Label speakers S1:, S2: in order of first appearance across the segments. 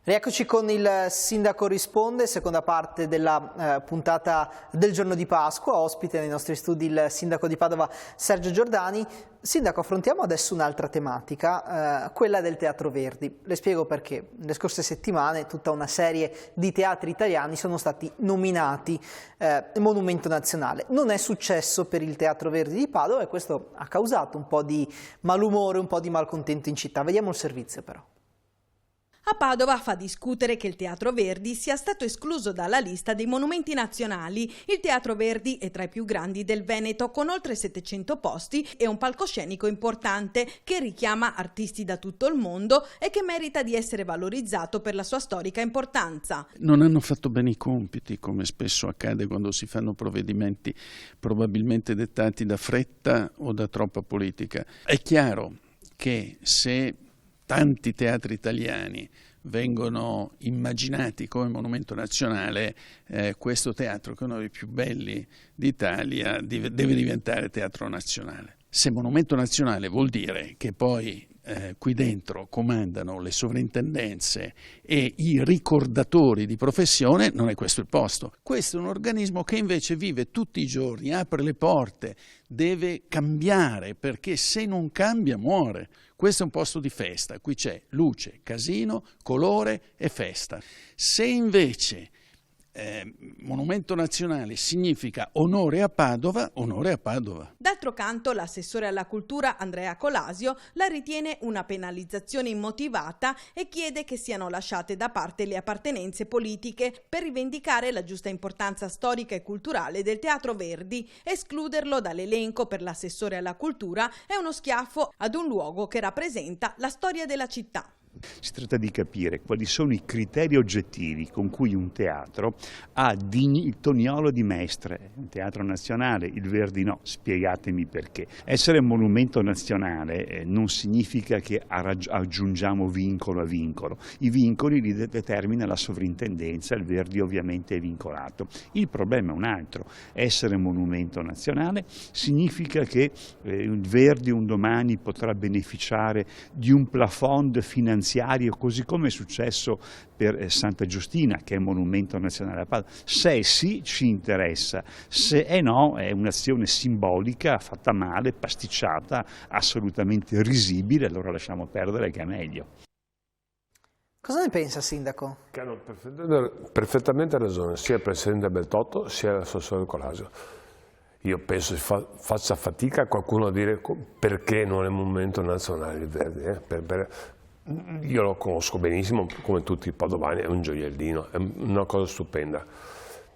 S1: Rieccoci con il Sindaco risponde, seconda parte della puntata del giorno di Pasqua. Ospite nei nostri studi il Sindaco di Padova Sergio Giordani. Sindaco, affrontiamo adesso un'altra tematica, quella del Teatro Verdi. Le spiego perché. Nelle scorse settimane tutta una serie di teatri italiani sono stati nominati Monumento Nazionale. Non è successo per il Teatro Verdi di Padova e questo ha causato un po' di malumore, un po' di malcontento in città. Vediamo il servizio però.
S2: A Padova fa discutere che il Teatro Verdi sia stato escluso dalla lista dei monumenti nazionali. Il Teatro Verdi è tra i più grandi del Veneto, con oltre 700 posti e un palcoscenico importante che richiama artisti da tutto il mondo e che merita di essere valorizzato per la sua storica importanza.
S3: Non hanno fatto bene i compiti, come spesso accade quando si fanno provvedimenti probabilmente dettati da fretta o da troppa politica. È chiaro che se tanti teatri italiani vengono immaginati come monumento nazionale, questo teatro, che è uno dei più belli d'Italia, deve diventare teatro nazionale. Se monumento nazionale vuol dire che poi qui dentro comandano le sovrintendenze e i ricordatori di professione, non è questo il posto. Questo è un organismo che invece vive tutti i giorni, apre le porte, deve cambiare, perché se non cambia muore. Questo è un posto di festa, qui c'è luce, casino, colore e festa. Se invece monumento nazionale significa onore a Padova, onore a Padova.
S2: D'altro canto, l'assessore alla cultura Andrea Colasio la ritiene una penalizzazione immotivata e chiede che siano lasciate da parte le appartenenze politiche per rivendicare la giusta importanza storica e culturale del Teatro Verdi. Escluderlo dall'elenco per l'assessore alla cultura è uno schiaffo ad un luogo che rappresenta la storia della città.
S4: Si tratta di capire quali sono i criteri oggettivi con cui un teatro ha il Toniolo di Mestre, un teatro nazionale, il Verdi no. Spiegatemi perché. Essere monumento nazionale non significa che aggiungiamo vincolo a vincolo. I vincoli li determina la sovrintendenza, il Verdi ovviamente è vincolato. Il problema è un altro. Essere monumento nazionale significa che il Verdi un domani potrà beneficiare di un plafond finanziario, così come è successo per Santa Giustina, che è monumento nazionale a Padova. Se sì, ci interessa, se no è un'azione simbolica fatta male, pasticciata, assolutamente risibile, allora lasciamo perdere, che è meglio.
S1: Cosa ne pensa, Sindaco?
S5: Che hanno perfettamente ragione sia il Presidente Beltotto sia l'assessore Colasio. Io penso faccia fatica qualcuno a dire perché non è monumento nazionale il Verdi. Io lo conosco benissimo, come tutti i padovani, è un gioiellino, è una cosa stupenda.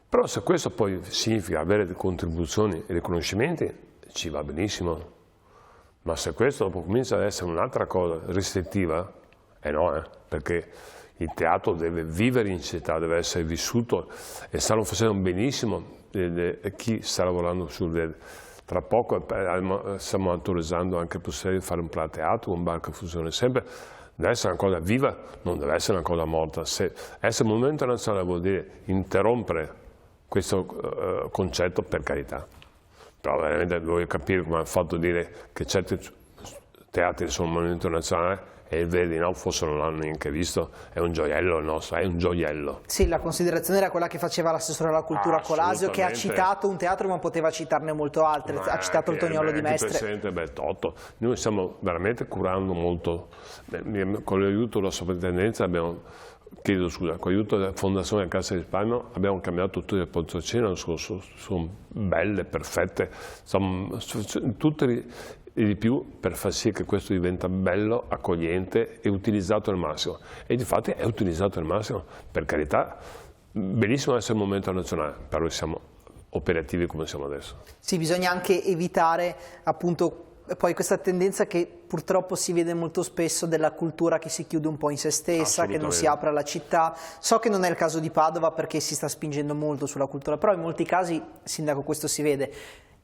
S5: Però se questo poi significa avere contribuzioni e riconoscimenti, ci va benissimo. Ma se questo dopo comincia ad essere un'altra cosa restrittiva, perché il teatro deve vivere in città, deve essere vissuto e stanno facendo benissimo chi sta lavorando sul Verdi. Tra poco stiamo autorizzando anche possibile fare un plateatro, un bar che funziona sempre. Deve essere una cosa viva, non deve essere una cosa morta. Se essere monumento nazionale vuol dire interrompere questo concetto, per carità. Però veramente voglio capire come ha fatto dire che certi teatri sono monumento nazionale e il Verdi no, forse non l'hanno neanche visto, è un gioiello il nostro, è un gioiello.
S1: Sì, la considerazione era quella che faceva l'assessore alla cultura Colasio, che ha citato un teatro ma poteva citarne molto altri, ha citato il Toniolo di Mestre.
S5: Il Presidente Beltotto, noi stiamo veramente curando molto, con l'aiuto della sovrintendenza abbiamo, con l'aiuto della Fondazione Cassa di Risparmio abbiamo cambiato tutte le poltrone l'anno scorso, sono belle, perfette, sono tutte di più per far sì che questo diventa bello, accogliente e utilizzato al massimo. E difatti è utilizzato al massimo, per carità, benissimo essere un momento nazionale, però siamo operativi come siamo adesso.
S1: Sì, bisogna anche evitare appunto poi questa tendenza che purtroppo si vede molto spesso della cultura che si chiude un po' in se stessa, che non si apre alla città. So che non è il caso di Padova perché si sta spingendo molto sulla cultura, però in molti casi, Sindaco, questo si vede.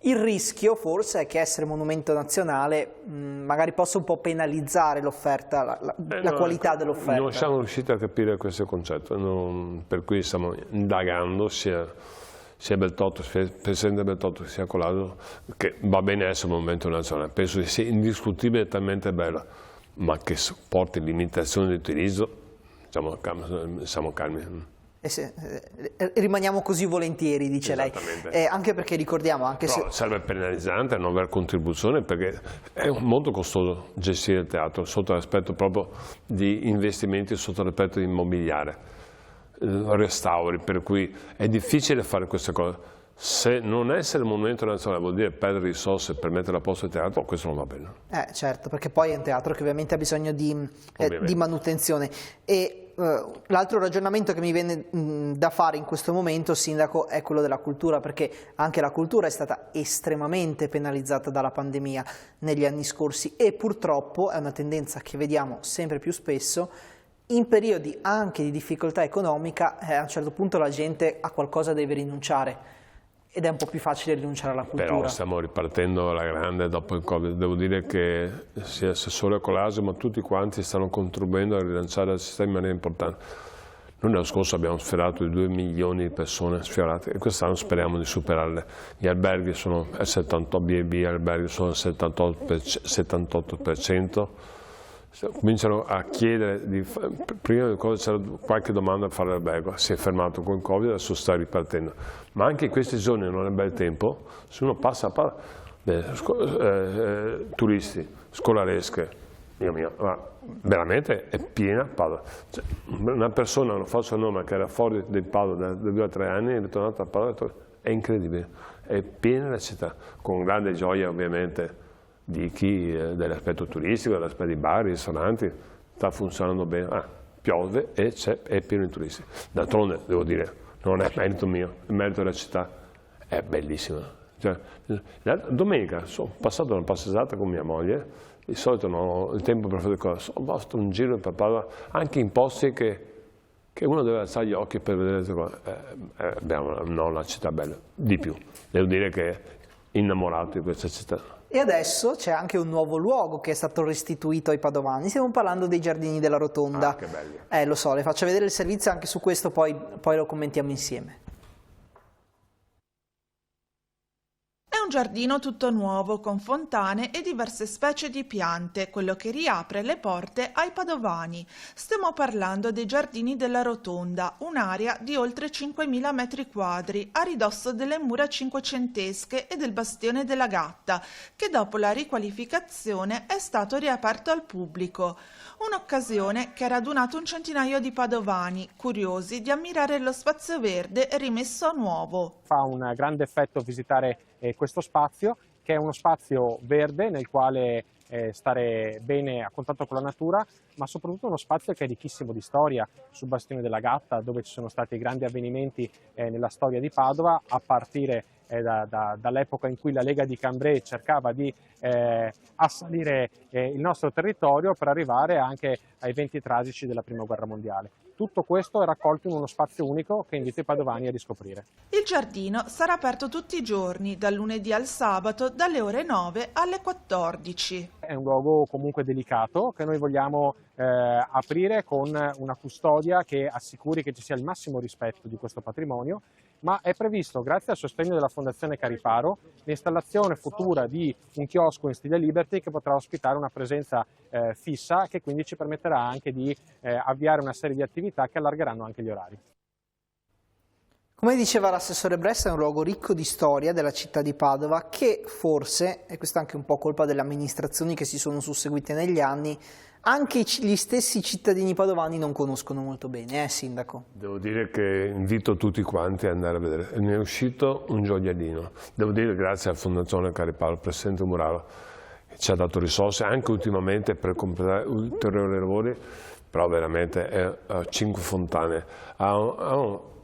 S1: Il rischio forse è che essere monumento nazionale magari possa un po' penalizzare l'offerta, la qualità dell'offerta.
S5: Non siamo riusciti a capire questo concetto, per cui stiamo indagando sia Beltotto, sia il Presidente Beltotto, sia Colasio, che va bene essere monumento nazionale. Penso che sia indiscutibile e talmente bella, ma che porti limitazioni di utilizzo siamo calmi.
S1: Rimaniamo così volentieri, dice lei. Anche perché ricordiamo, anche
S5: però
S1: se...
S5: serve penalizzante non avere contribuzione, perché è molto costoso gestire il teatro sotto l'aspetto proprio di investimenti, sotto l'aspetto immobiliare, restauri, per cui è difficile fare queste cose. Se non essere il monumento nazionale vuol dire perdere risorse per mettere a posto il teatro, questo non va bene.
S1: Certo, perché poi è un teatro che ovviamente ha bisogno di manutenzione. E l'altro ragionamento che mi viene da fare in questo momento, Sindaco, è quello della cultura, perché anche la cultura è stata estremamente penalizzata dalla pandemia negli anni scorsi e purtroppo è una tendenza che vediamo sempre più spesso. In periodi anche di difficoltà economica, a un certo punto la gente a qualcosa deve rinunciare. Ed è un po' più facile rinunciare alla cultura.
S5: Però stiamo ripartendo alla grande dopo il Covid. Devo dire che sia l'assessore Colasio, ma tutti quanti stanno contribuendo a rilanciare il sistema in maniera importante. Noi l'anno scorso abbiamo sfiorato i 2 milioni di persone sfiorate e quest'anno speriamo di superarle. Gli alberghi sono al 78%, B&B alberghi sono al 78%. Cominciano a chiedere, prima di cosa c'era qualche domanda a fare all'albergo, si è fermato con il Covid, adesso sta ripartendo. Ma anche in questi giorni non è bel tempo, se uno passa turisti, scolaresche, veramente è piena Padova. Cioè, una persona, non faccio il nome, che era fuori del Padova da 2 o 3 anni, è ritornata a Padova, è incredibile, è piena la città, con grande gioia ovviamente di chi dell'aspetto turistico, dell'aspetto di bar, ristoranti, sta funzionando bene. Piove e è pieno di turisti. D'altronde, devo dire, non è merito mio, è merito della città, è bellissima. Cioè, domenica sono passato una passeggiata con mia moglie, di solito non ho il tempo per fare cose, ho fatto un giro per Padova, anche in posti che uno deve alzare gli occhi per vedere le cose. Abbiamo una città bella, di più. Devo dire che è innamorato di questa città.
S1: E adesso c'è anche un nuovo luogo che è stato restituito ai padovani, stiamo parlando dei Giardini della Rotonda.
S5: Che belli.
S1: Lo so, le faccio vedere il servizio anche su questo, poi lo commentiamo insieme.
S6: È un giardino tutto nuovo, con fontane e diverse specie di piante, quello che riapre le porte ai padovani. Stiamo parlando dei Giardini della Rotonda, un'area di oltre 5.000 metri quadri, a ridosso delle mura cinquecentesche e del Bastione della Gatta, che dopo la riqualificazione è stato riaperto al pubblico. Un'occasione che ha radunato un centinaio di padovani, curiosi di ammirare lo spazio verde rimesso a nuovo.
S7: Fa un grande effetto visitare questo spazio, che è uno spazio verde nel quale stare bene a contatto con la natura, ma soprattutto uno spazio che è ricchissimo di storia. Sul Bastione della Gatta, dove ci sono stati grandi avvenimenti nella storia di Padova, a partire dall'epoca in cui la Lega di Cambrai cercava di assalire il nostro territorio per arrivare anche ai eventi tragici della Prima Guerra Mondiale. Tutto questo è raccolto in uno spazio unico che invito i padovani a riscoprire.
S6: Il giardino sarà aperto tutti i giorni, dal lunedì al sabato, dalle ore 9 alle 14.
S7: È un luogo comunque delicato che noi vogliamo aprire con una custodia che assicuri che ci sia il massimo rispetto di questo patrimonio, ma è previsto, grazie al sostegno della Fondazione Cariparo, l'installazione futura di un chiosco in stile Liberty che potrà ospitare una presenza fissa, che quindi ci permetterà anche di avviare una serie di attività che allargeranno anche gli orari.
S1: Come diceva l'assessore Bressa, è un luogo ricco di storia della città di Padova che forse, e questa è anche un po' colpa delle amministrazioni che si sono susseguite negli anni, anche gli stessi cittadini padovani non conoscono molto bene, Sindaco?
S5: Devo dire che invito tutti quanti ad andare a vedere. Ne è uscito un gioiellino. Devo dire grazie alla Fondazione Cariparo, al Presidente Muraro, che ci ha dato risorse anche ultimamente per completare ulteriori lavori, però veramente ha 5 fontane.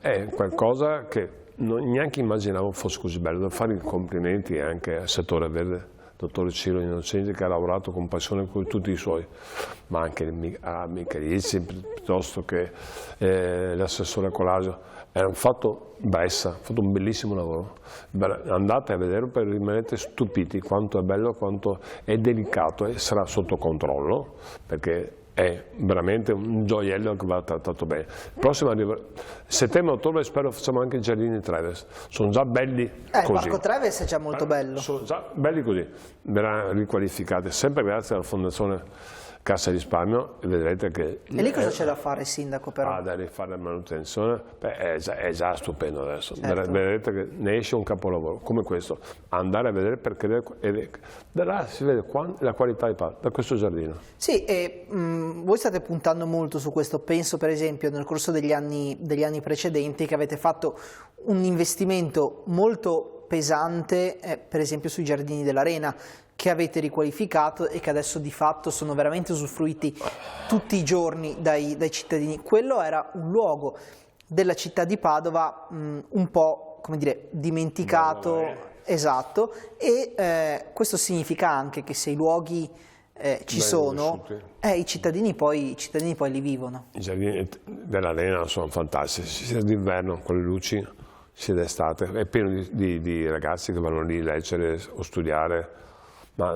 S5: È qualcosa che neanche immaginavo fosse così bello. Devo fare i complimenti anche al settore verde, dottor Ciro Innocenti, che ha lavorato con passione con tutti i suoi, ma anche a Michelizzi, piuttosto che l'assessore Colasio. Hanno fatto Bressa, ha fatto un bellissimo lavoro. Andate a vederlo per rimanere stupiti quanto è bello, quanto è delicato e sarà sotto controllo, perché è veramente un gioiello che va trattato bene. Il prossimo settembre-ottobre spero facciamo anche i Giardini Treves, sono già belli così.
S1: Il Parco Treves è già molto bello.
S5: Sono già belli così, verranno riqualificati, sempre grazie alla Fondazione Cassa Risparmio, e vedrete che...
S1: E lì cosa c'è da fare, sindaco, però?
S5: Da rifare la manutenzione, è già stupendo adesso.
S1: Certo.
S5: Vedrete che ne esce un capolavoro come questo. Andare a vedere, perché da là si vede la qualità da questo giardino.
S1: Sì, e voi state puntando molto su questo. Penso per esempio nel corso degli anni precedenti che avete fatto un investimento molto pesante, per esempio sui giardini dell'Arena, che avete riqualificato e che adesso di fatto sono veramente usufruiti tutti i giorni dai cittadini. Quello era un luogo della città di Padova un po', come dire, dimenticato, esatto, e questo significa anche che se i luoghi ci sono, i cittadini poi li vivono.
S5: I giardini dell'Arena sono fantastici, sia d'inverno con le luci, sia d'estate, è pieno di ragazzi che vanno lì a leggere o studiare. Ma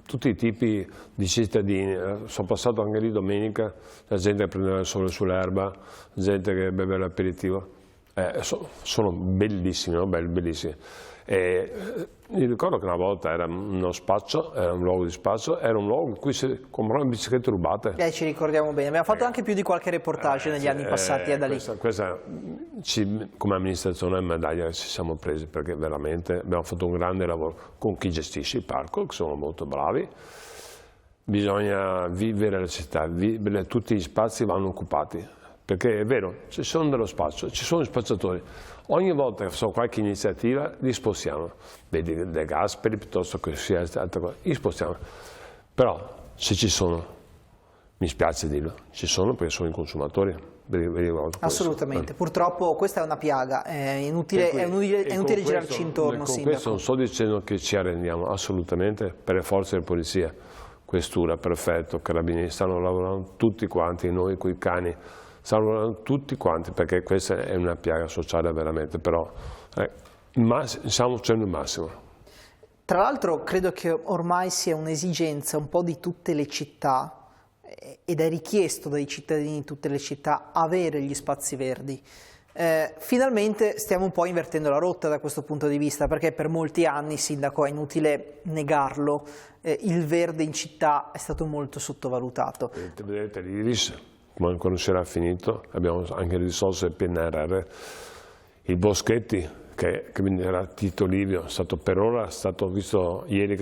S5: tutti i tipi di cittadini, sono passato anche lì domenica, la gente che prendeva il sole sull'erba, gente che beve l'aperitivo, sono bellissimi, no? Bellissimi. Mi ricordo che una volta era uno spazio, era un luogo di spazio, era un luogo in cui si compravano biciclette rubate.
S1: Ci ricordiamo bene, abbiamo fatto anche più di qualche reportage negli anni passati da lì.
S5: Questa come amministrazione medaglia ci siamo presi, perché veramente abbiamo fatto un grande lavoro con chi gestisce il parco, che sono molto bravi. Bisogna vivere la città, tutti gli spazi vanno occupati, perché è vero, ci sono dello spazio, ci sono gli spaziatori. Ogni volta che fa qualche iniziativa li spostiamo, vedi dei Gasperi piuttosto che sia altre cose, li spostiamo. Però se ci sono, mi spiace dirlo, ci sono perché sono i consumatori.
S1: Assolutamente, purtroppo questa è una piaga, è inutile girarci intorno.
S5: Con questo non sto dicendo che ci arrendiamo, assolutamente, per le forze di polizia, questura, prefetto, carabinieri, stanno lavorando tutti quanti, noi coi cani, stanno lavorando tutti quanti, perché questa è una piaga sociale veramente, però stiamo facendo il massimo.
S1: Tra l'altro credo che ormai sia un'esigenza un po' di tutte le città, ed è richiesto dai cittadini di tutte le città avere gli spazi verdi. Finalmente stiamo un po' invertendo la rotta da questo punto di vista, perché per molti anni, sindaco, è inutile negarlo, il verde in città è stato molto sottovalutato.
S5: Vedete l'Iris, quando sarà finito, abbiamo anche le risorse del PNRR, i boschetti che era Tito Livio, è stato per ora, è stato visto ieri,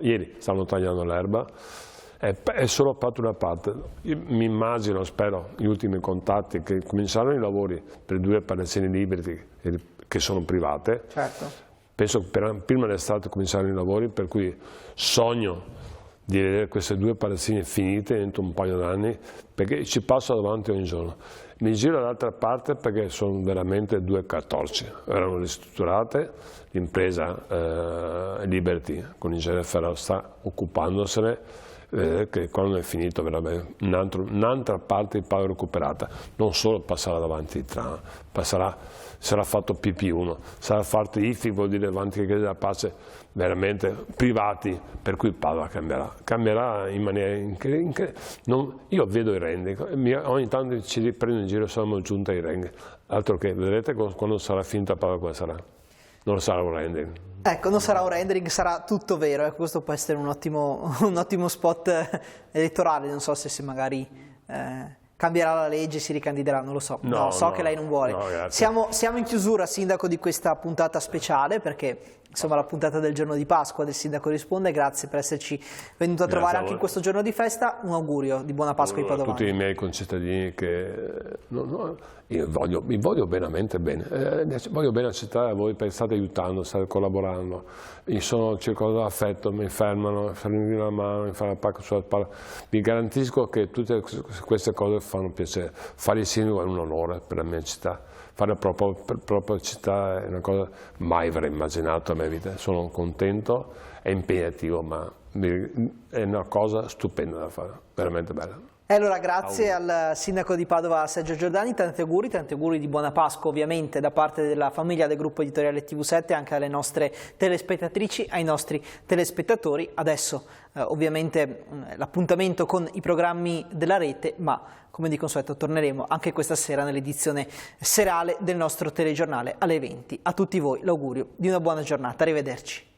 S5: ieri stanno tagliando l'erba. È solo fatto una parte. Io mi immagino, spero, gli ultimi contatti che cominceranno i lavori per 2 palazzine liberi che sono private.
S1: Certo.
S5: Penso che prima dell'estate cominceranno i lavori, per cui sogno di vedere queste 2 palazzine finite entro un paio d'anni, perché ci passo davanti ogni giorno. Mi giro dall'altra parte perché sono veramente 2 cartocci. Erano ristrutturate, l'impresa Liberty con l'ingegnere Ferraro sta occupandosene. Che quando è finito veramente un'altra parte di paga recuperata, non solo passerà davanti il tram, sarà fatto PP1, sarà fatto IFI, vuol dire davanti alla Chiesa della Pace, veramente privati, per cui Padova cambierà in maniera incredibile. Io vedo i rendi, ogni tanto ci prendo in giro, siamo giunti ai rendi, altro che vedrete quando sarà finta Padova come sarà, non sarà un rendering.
S1: Ecco, non sarà un rendering, sarà tutto vero. Ecco, questo può essere un ottimo spot elettorale. Non so se magari cambierà la legge, si ricandiderà, non lo so. No, so che lei non vuole.
S5: No,
S1: siamo in chiusura, sindaco, di questa puntata speciale, perché insomma la puntata del giorno di Pasqua del Sindaco Risponde. Grazie per esserci venuto a trovare anche in questo giorno di festa. Un augurio di buona Pasqua ai padovani.
S5: A tutti i miei concittadini che io vi voglio veramente bene, voglio bene la città, voi perché state aiutando, state collaborando, io sono circondato d'affetto, mi fermano, mi la mano, mi fanno la pacca sulla spalla, vi garantisco che tutte queste cose fanno piacere. Fare il sindaco è un onore per la mia città, fare la propria città è una cosa mai avrei immaginato nella mia vita, sono contento, è impegnativo, ma è una cosa stupenda da fare, veramente bella.
S1: E allora grazie al sindaco di Padova Sergio Giordani, tanti auguri di buona Pasqua ovviamente da parte della famiglia del gruppo editoriale TV7, anche alle nostre telespettatrici, ai nostri telespettatori. Adesso ovviamente l'appuntamento con i programmi della rete, ma come di consueto torneremo anche questa sera nell'edizione serale del nostro telegiornale alle 20. A tutti voi l'augurio di una buona giornata, arrivederci.